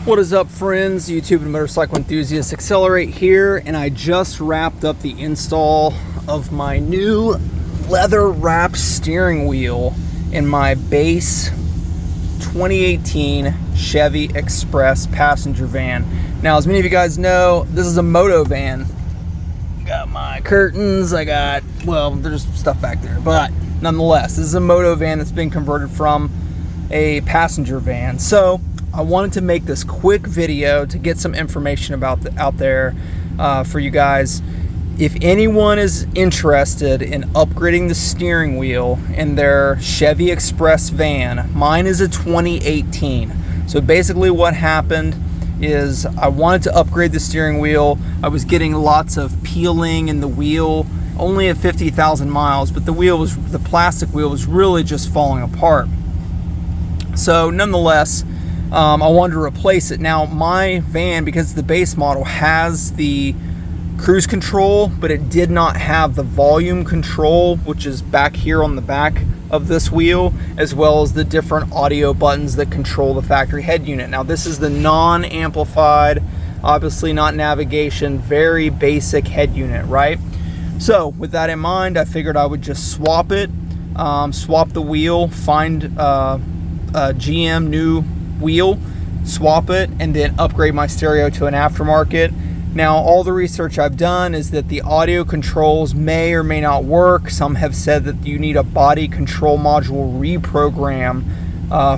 What is up, friends, YouTube and motorcycle enthusiasts? Accelerate here, and I just wrapped up the install of my new leather wrapped steering wheel in my base 2018 Chevy Express passenger van. Now, as many of you guys know, this is a Motovan. Got my curtains, well, there's stuff back there, but nonetheless, this is a Motovan that's been converted from a passenger van. So I wanted to make this quick video to get some information about out there for you guys. If anyone is interested in upgrading the steering wheel in their Chevy Express van, mine is a 2018. So basically what happened is I wanted to upgrade the steering wheel. I was getting lots of peeling in the wheel, only at 50,000 miles, but the plastic wheel was really just falling apart. So nonetheless, I wanted to replace it. Now my van, because the base model, has the cruise control, but it did not have the volume control, which is back here on the back of this wheel, as well as the different audio buttons that control the factory head unit. Now this is the non-amplified, obviously not navigation, very basic head unit, right? So with that in mind, I figured I would just swap it, swap the wheel, find a GM new wheel, swap it, and then upgrade my stereo to an aftermarket. Now, all the research I've done is that the audio controls may or may not work. Some have said that you need a body control module reprogram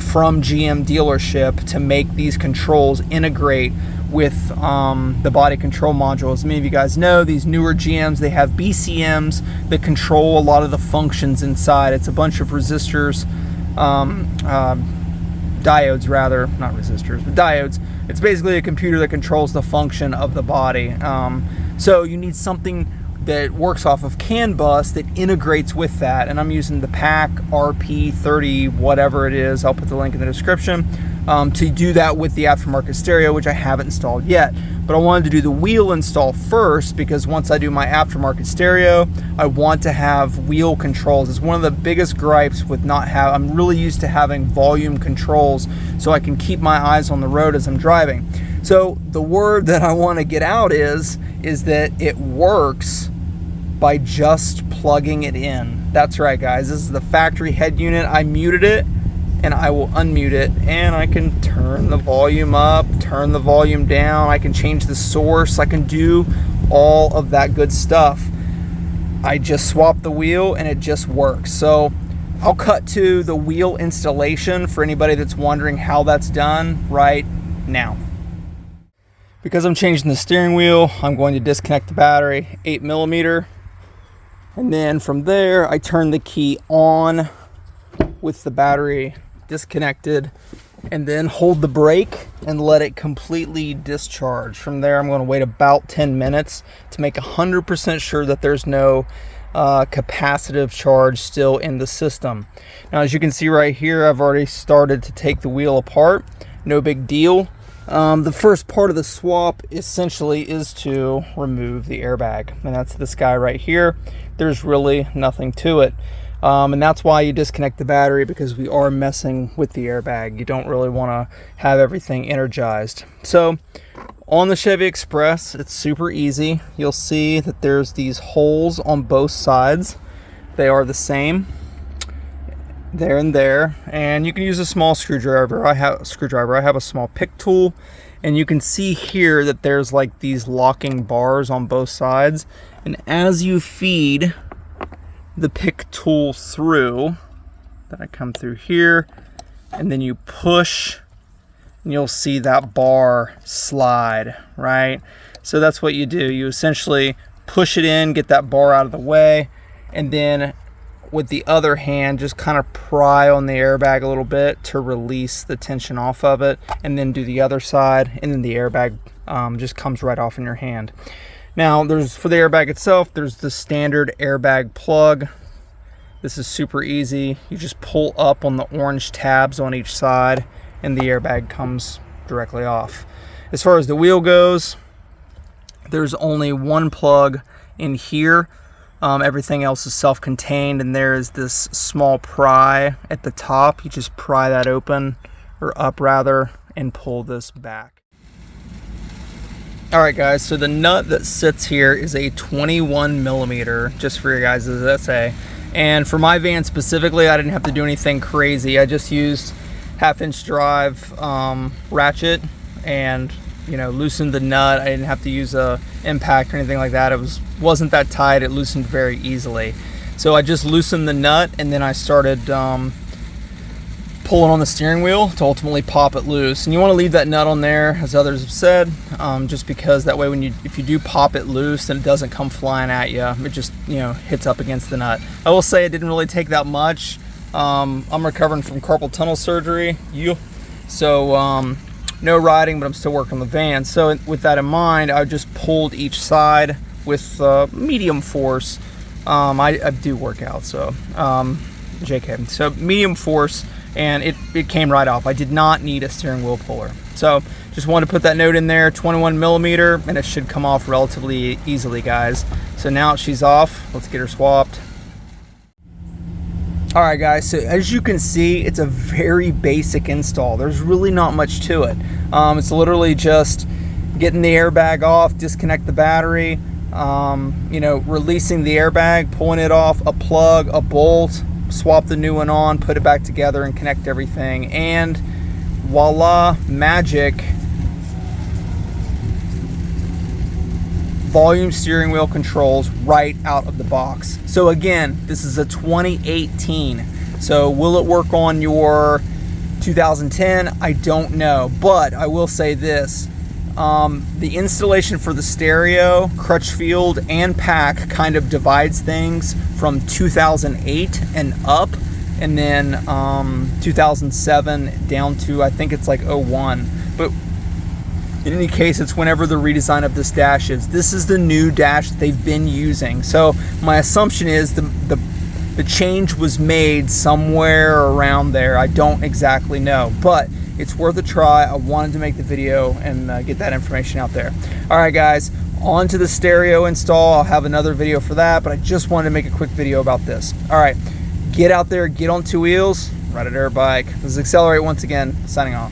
from GM dealership to make these controls integrate with the body control module. As many of you guys know, these newer GMs, they have BCMs that control a lot of the functions inside. It's a bunch of resistors, diodes rather, not resistors, but diodes. It's basically a computer that controls the function of the body. So you need something that works off of CAN bus that integrates with that. And I'm using the PAC RP30, whatever it is. I'll put the link in the description to do that with the aftermarket stereo, which I haven't installed yet. But I wanted to do the wheel install first, because once I do my aftermarket stereo, I want to have wheel controls. It's one of the biggest gripes with I'm really used to having volume controls so I can keep my eyes on the road as I'm driving. So the word that I want to get out is that it works by just plugging it in. That's right, guys. This is the factory head unit. I muted it, and I will unmute it, and I can turn the volume up, turn the volume down, I can change the source, I can do all of that good stuff. I just swapped the wheel and it just works. So I'll cut to the wheel installation for anybody that's wondering how that's done right now. Because I'm changing the steering wheel, I'm going to disconnect the battery, 8mm, and then from there I turn the key on with the battery disconnected, and then hold the brake and let it completely discharge. From there, I'm going to wait about 10 minutes to make 100% sure that there's no capacitive charge still in the system. Now, as you can see right here, I've already started to take the wheel apart. No big deal. The first part of the swap essentially is to remove the airbag, and that's this guy right here. There's really nothing to it. And that's why you disconnect the battery, because we are messing with the airbag. You don't really want to have everything energized. So on the Chevy Express, it's super easy. You'll see that there's these holes on both sides. They are the same there and there, and you can use a small screwdriver. I have a small pick tool, and you can see here that there's like these locking bars on both sides, and as you feed the pick tool through, then I come through here, and then you push, and you'll see that bar slide, right? So that's what you do. You essentially push it in, get that bar out of the way, and then with the other hand, just kind of pry on the airbag a little bit to release the tension off of it, and then do the other side, and then the airbag just comes right off in your hand. Now, for the airbag itself, there's the standard airbag plug. This is super easy. You just pull up on the orange tabs on each side, and the airbag comes directly off. As far as the wheel goes, there's only one plug in here. Everything else is self-contained, and there is this small pry at the top. You just pry that open, or up rather, and pull this back. All right, guys, so the nut that sits here is a 21 millimeter, just for your guys' essay. And for my van specifically, I didn't have to do anything crazy. I just used 1/2-inch drive ratchet and, you know, loosened the nut. I didn't have to use a impact or anything like that. It wasn't that tight. It loosened very easily. So I just loosened the nut, and then I started pulling on the steering wheel to ultimately pop it loose. And you want to leave that nut on there, as others have said, just because that way if you do pop it loose, then it doesn't come flying at you. It just, you know, hits up against the nut. I will say it didn't really take that much. I'm recovering from carpal tunnel surgery, so no riding, but I'm still working on the van. So with that in mind, I just pulled each side with medium force. I do work out, so JK. So medium force, and it came right off. I did not need a steering wheel puller. So just wanted to put that note in there, 21 millimeter, and it should come off relatively easily, guys. So now she's off. Let's get her swapped. All right, guys, so as you can see, it's a very basic install. There's really not much to it. It's literally just getting the airbag off, disconnect the battery, you know, releasing the airbag, pulling it off, a plug, a bolt, swap the new one on, put it back together, and connect everything, and voila, magic. Volume steering wheel controls right out of the box. So again, this is a 2018. So will it work on your 2010? I don't know, but I will say this. The installation for the stereo, Crutchfield, and pack kind of divides things from 2008 and up, and then 2007 down to, I think it's like 01. But in any case, it's whenever the redesign of this dash is. This is the new dash that they've been using. So my assumption is the change was made somewhere around there. I don't exactly know, but it's worth a try. I wanted to make the video and get that information out there. All right, guys, on to the stereo install. I'll have another video for that, but I just wanted to make a quick video about this. All right, get out there, get on two wheels, ride a dirt bike. This is Accelerate once again, signing off.